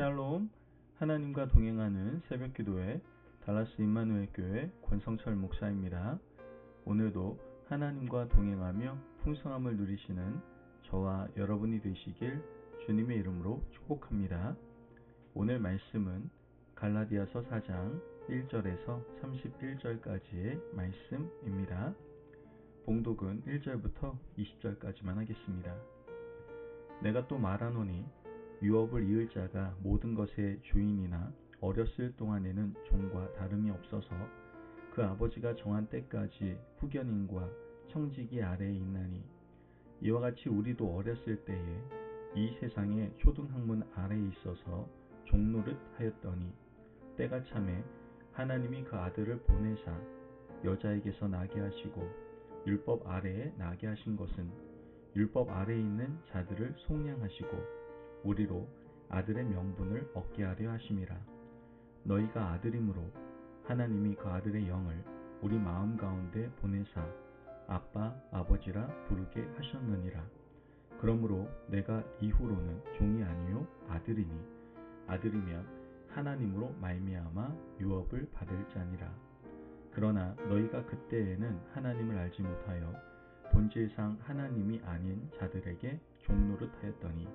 샬롬, 하나님과 동행하는 새벽기도회 달라스 임마누엘 교회 권성철 목사입니다. 오늘도 하나님과 동행하며 풍성함을 누리시는 저와 여러분이 되시길 주님의 이름으로 축복합니다. 오늘 말씀은 갈라디아서 4장 1절에서 31절까지의 말씀입니다. 봉독은 1절부터 20절까지만 하겠습니다. 내가 또 말하노니 유업을 이을 자가 모든 것의 주인이나 어렸을 동안에는 종과 다름이 없어서 그 아버지가 정한 때까지 후견인과 청지기 아래에 있나니 이와 같이 우리도 어렸을 때에 이 세상의 초등학문 아래에 있어서 종노릇 하였더니 때가 차매 하나님이 그 아들을 보내사 여자에게서 나게 하시고 율법 아래에 나게 하신 것은 율법 아래에 있는 자들을 속량하시고 우리로 아들의 명분을 얻게 하려 하심이라. 너희가 아들이므로 하나님이 그 아들의 영을 우리 마음 가운데 보내사 아빠 아버지라 부르게 하셨느니라. 그러므로 내가 이후로는 종이 아니요 아들이니 아들이면 하나님으로 말미암아 유업을 받을 자니라. 그러나 너희가 그때에는 하나님을 알지 못하여 본질상 하나님이 아닌 자들에게 종노릇하였더니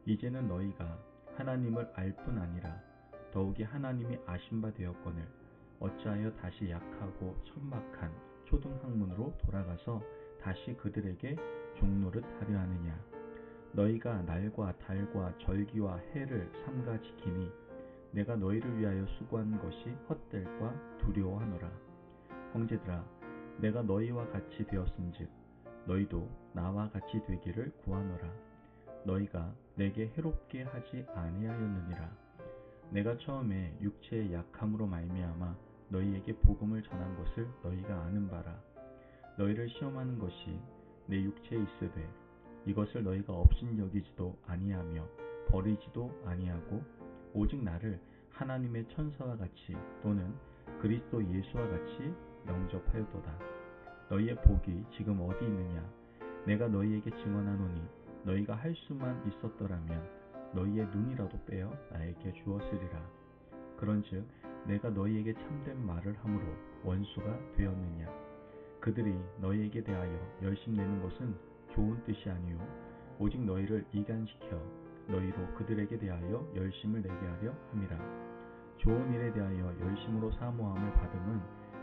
이제는 너희가 하나님을 알 뿐 아니라 더욱이 하나님이 아신 바 되었거늘 어찌하여 다시 약하고 천박한 초등학문으로 돌아가서 다시 그들에게 종노릇하려 하느냐. 너희가 날과 달과 절기와 해를 삼가 지키니 내가 너희를 위하여 수고한 것이 헛될까 두려워하노라. 형제들아, 내가 너희와 같이 되었은즉 너희도 나와 같이 되기를 구하노라. 너희가 내게 해롭게 하지 아니하였느니라. 내가 처음에 육체의 약함으로 말미암아 너희에게 복음을 전한 것을 너희가 아는 바라. 너희를 시험하는 것이 내 육체에 있으되 이것을 너희가 업신여기지도 아니하며 버리지도 아니하고 오직 나를 하나님의 천사와 같이 또는 그리스도 예수와 같이 영접하였도다. 너희의 복이 지금 어디 있느냐? 내가 너희에게 증언하노니 너희가 할 수만 있었더라면 너희의 눈이라도 빼어 나에게 주었으리라. 그런즉 내가 너희에게 참된 말을 함으로 원수가 되었느냐? 그들이 너희에게 대하여 열심내는 것은 좋은 뜻이 아니요 오직 너희를 이간시켜 너희로 그들에게 대하여 열심을 내게 하려 함이라. 좋은 일에 대하여 열심으로 사모함을 받음은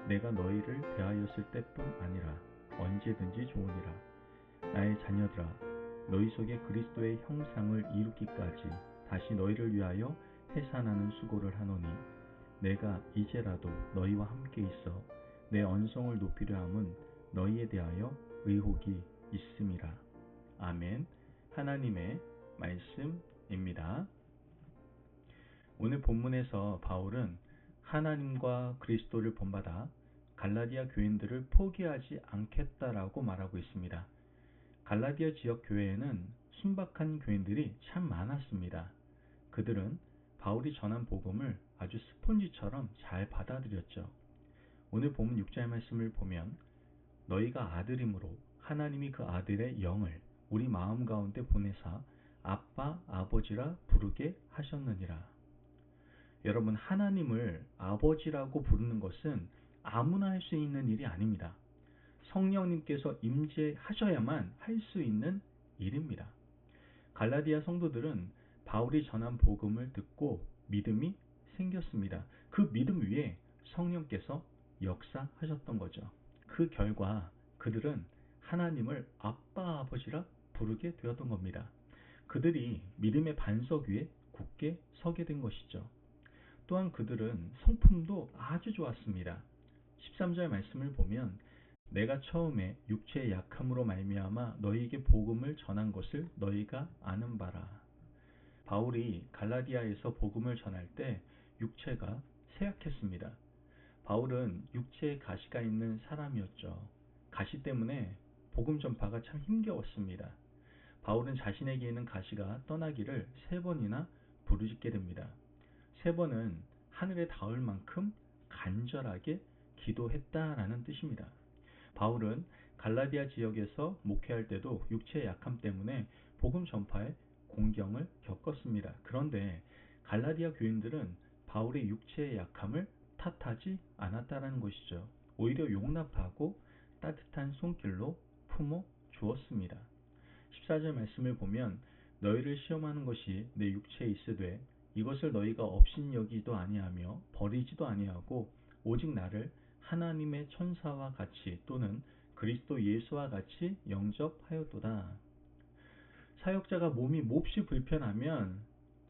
내가 너희를 대하였을 때뿐 아니라 언제든지 좋으니라. 나의 자녀들아, 너희 속에 그리스도의 형상을 이루기까지 다시 너희를 위하여 해산하는 수고를 하노니 내가 이제라도 너희와 함께 있어 내 언성을 높이려 함은 너희에 대하여 의혹이 있음이라. 아멘. 하나님의 말씀입니다. 오늘 본문에서 바울은 하나님과 그리스도를 본받아 갈라디아 교인들을 포기하지 않겠다라고 말하고 있습니다. 갈라디아 지역 교회에는 순박한 교인들이 참 많았습니다. 그들은 바울이 전한 복음을 아주 스폰지처럼 잘 받아들였죠. 오늘 본문 6절 말씀을 보면 너희가 아들이므로 하나님이 그 아들의 영을 우리 마음 가운데 보내사 아빠 아버지라 부르게 하셨느니라. 여러분, 하나님을 아버지라고 부르는 것은 아무나 할 수 있는 일이 아닙니다. 성령님께서 임재하셔야만 할 수 있는 일입니다. 갈라디아 성도들은 바울이 전한 복음을 듣고 믿음이 생겼습니다. 그 믿음 위에 성령께서 역사하셨던 거죠. 그 결과 그들은 하나님을 아빠 아버지라 부르게 되었던 겁니다. 그들이 믿음의 반석 위에 굳게 서게 된 것이죠. 또한 그들은 성품도 아주 좋았습니다. 13절 말씀을 보면 내가 처음에 육체의 약함으로 말미암아 너희에게 복음을 전한 것을 너희가 아는 바라. 바울이 갈라디아에서 복음을 전할 때 육체가 쇠약했습니다. 바울은 육체에 가시가 있는 사람이었죠. 가시 때문에 복음 전파가 참 힘겨웠습니다. 바울은 자신에게 있는 가시가 떠나기를 3번이나 부르짖게 됩니다. 3번은 하늘에 닿을 만큼 간절하게 기도했다라는 뜻입니다. 바울은 갈라디아 지역에서 목회할 때도 육체의 약함 때문에 복음 전파에 공경을 겪었습니다. 그런데 갈라디아 교인들은 바울의 육체의 약함을 탓하지 않았다라는 것이죠. 오히려 용납하고 따뜻한 손길로 품어 주었습니다. 14절 말씀을 보면 너희를 시험하는 것이 내 육체에 있으되 이것을 너희가 업신여기지도 아니하며 버리지도 아니하고 오직 나를 하나님의 천사와 같이 또는 그리스도 예수와 같이 영접하였도다. 사역자가 몸이 몹시 불편하면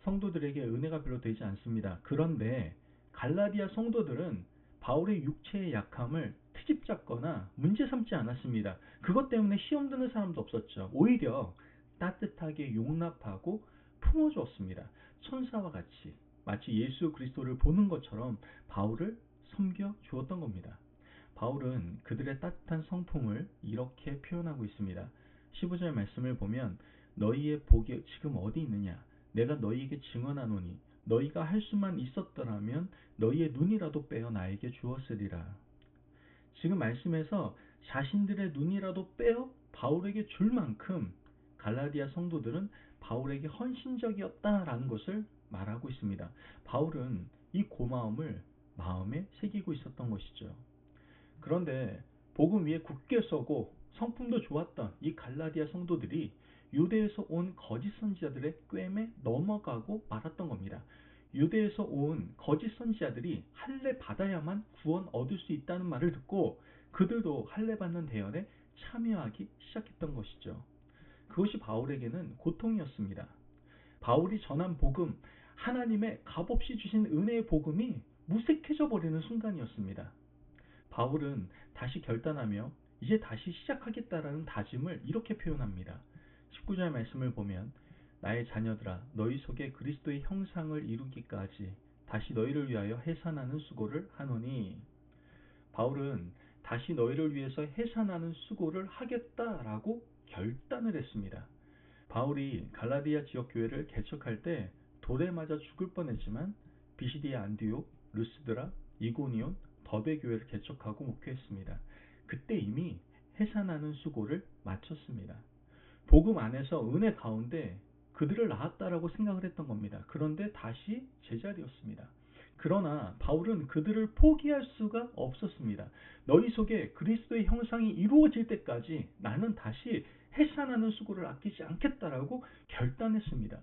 성도들에게 은혜가 별로 되지 않습니다. 그런데 갈라디아 성도들은 바울의 육체의 약함을 트집 잡거나 문제 삼지 않았습니다. 그것 때문에 시험 드는 사람도 없었죠. 오히려 따뜻하게 용납하고 품어주었습니다. 천사와 같이 마치 예수 그리스도를 보는 것처럼 바울을 섬겨 주었던 겁니다. 바울은 그들의 따뜻한 성품을 이렇게 표현하고 있습니다. 15절 말씀을 보면 너희의 복이 지금 어디 있느냐? 내가 너희에게 증언하노니 너희가 할 수만 있었더라면 너희의 눈이라도 빼어 나에게 주었으리라. 지금 말씀에서 자신들의 눈이라도 빼어 바울에게 줄 만큼 갈라디아 성도들은 바울에게 헌신적이었다라는 것을 말하고 있습니다. 바울은 이 고마움을 마음에 새기고 있었던 것이죠. 그런데 복음 위에 굳게 서고 성품도 좋았던 이 갈라디아 성도들이 유대에서 온 거짓 선지자들의 꿰매 넘어가고 말았던 겁니다. 유대에서 온 거짓 선지자들이 할례 받아야만 구원 얻을 수 있다는 말을 듣고 그들도 할례 받는 대열에 참여하기 시작했던 것이죠. 그것이 바울에게는 고통이었습니다. 바울이 전한 복음, 하나님의 값없이 주신 은혜의 복음이 무색해져 버리는 순간이었습니다. 바울은 다시 결단하며 이제 다시 시작하겠다라는 다짐을 이렇게 표현합니다. 19절 말씀을 보면 나의 자녀들아 너희 속에 그리스도의 형상을 이루기까지 다시 너희를 위하여 해산하는 수고를 하노니. 바울은 다시 너희를 위해서 해산하는 수고를 하겠다라고 결단을 했습니다. 바울이 갈라디아 지역 교회를 개척할 때 돌에 맞아 죽을 뻔했지만 비시디아 안디옥, 루스드라, 이고니온, 더베 교회를 개척하고 목회했습니다. 그때 이미 해산하는 수고를 마쳤습니다. 복음 안에서 은혜 가운데 그들을 낳았다라고 생각을 했던 겁니다. 그런데 다시 제자리였습니다. 그러나 바울은 그들을 포기할 수가 없었습니다. 너희 속에 그리스도의 형상이 이루어질 때까지 나는 다시 해산하는 수고를 아끼지 않겠다라고 결단했습니다.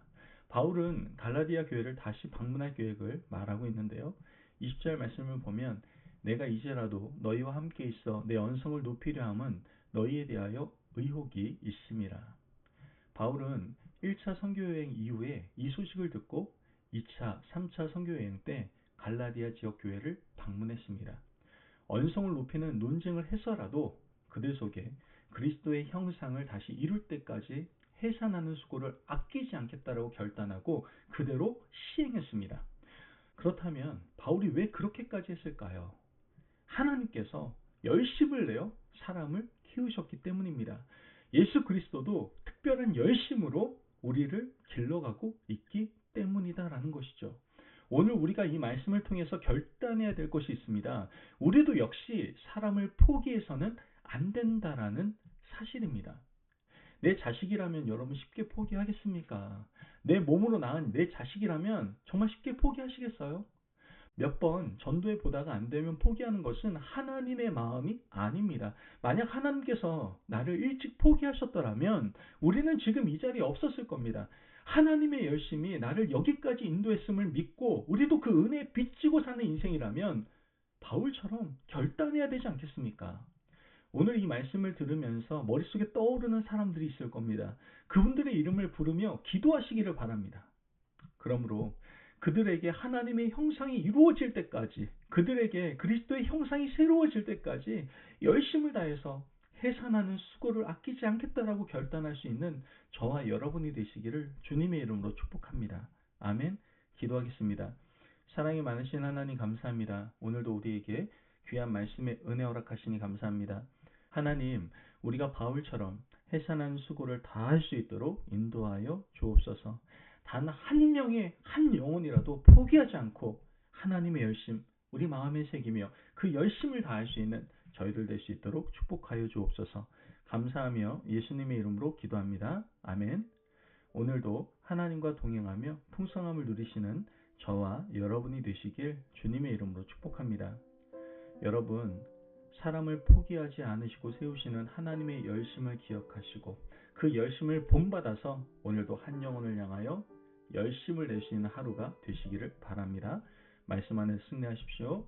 바울은 갈라디아 교회를 다시 방문할 계획을 말하고 있는데요. 20절 말씀을 보면 내가 이제라도 너희와 함께 있어 내 언성을 높이려 함은 너희에 대하여 의혹이 있음이라. 바울은 1차 선교여행 이후에 이 소식을 듣고 2차, 3차 선교여행 때 갈라디아 지역 교회를 방문했습니다. 언성을 높이는 논쟁을 해서라도 그들 속에 그리스도의 형상을 다시 이룰 때까지 해산하는 수고를 아끼지 않겠다라고 결단하고 그대로 시행했습니다. 그렇다면 바울이 왜 그렇게까지 했을까요? 하나님께서 열심을 내어 사람을 키우셨기 때문입니다. 예수 그리스도도 특별한 열심으로 우리를 길러가고 있기 때문이다라는 것이죠. 오늘 우리가 이 말씀을 통해서 결단해야 될 것이 있습니다. 우리도 역시 사람을 포기해서는 안 된다라는 사실입니다. 내 자식이라면 여러분 쉽게 포기하겠습니까? 내 몸으로 낳은 내 자식이라면 정말 쉽게 포기하시겠어요? 몇 번 전도해 보다가 안 되면 포기하는 것은 하나님의 마음이 아닙니다. 만약 하나님께서 나를 일찍 포기하셨더라면 우리는 지금 이 자리에 없었을 겁니다. 하나님의 열심이 나를 여기까지 인도했음을 믿고 우리도 그 은혜에 빚지고 사는 인생이라면 바울처럼 결단해야 되지 않겠습니까? 오늘 이 말씀을 들으면서 머릿속에 떠오르는 사람들이 있을 겁니다. 그분들의 이름을 부르며 기도하시기를 바랍니다. 그러므로 그들에게 하나님의 형상이 이루어질 때까지, 그들에게 그리스도의 형상이 새로워질 때까지 열심을 다해서 해산하는 수고를 아끼지 않겠다라고 결단할 수 있는 저와 여러분이 되시기를 주님의 이름으로 축복합니다. 아멘. 기도하겠습니다. 사랑이 많으신 하나님 감사합니다. 오늘도 우리에게 귀한 말씀에 은혜 허락하시니 감사합니다. 하나님, 우리가 바울처럼 해산하는 수고를 다할 수 있도록 인도하여 주옵소서. 단 한 명의 한 영혼이라도 포기하지 않고 하나님의 열심 우리 마음에 새기며 그 열심을 다할 수 있는 저희들 될 수 있도록 축복하여 주옵소서. 감사하며 예수님의 이름으로 기도합니다. 아멘. 오늘도 하나님과 동행하며 풍성함을 누리시는 저와 여러분이 되시길 주님의 이름으로 축복합니다. 여러분, 사람을 포기하지 않으시고 세우시는 하나님의 열심을 기억하시고 그 열심을 본받아서 오늘도 한 영혼을 향하여 열심을 내시는 하루가 되시기를 바랍니다. 말씀 안에 승리하십시오.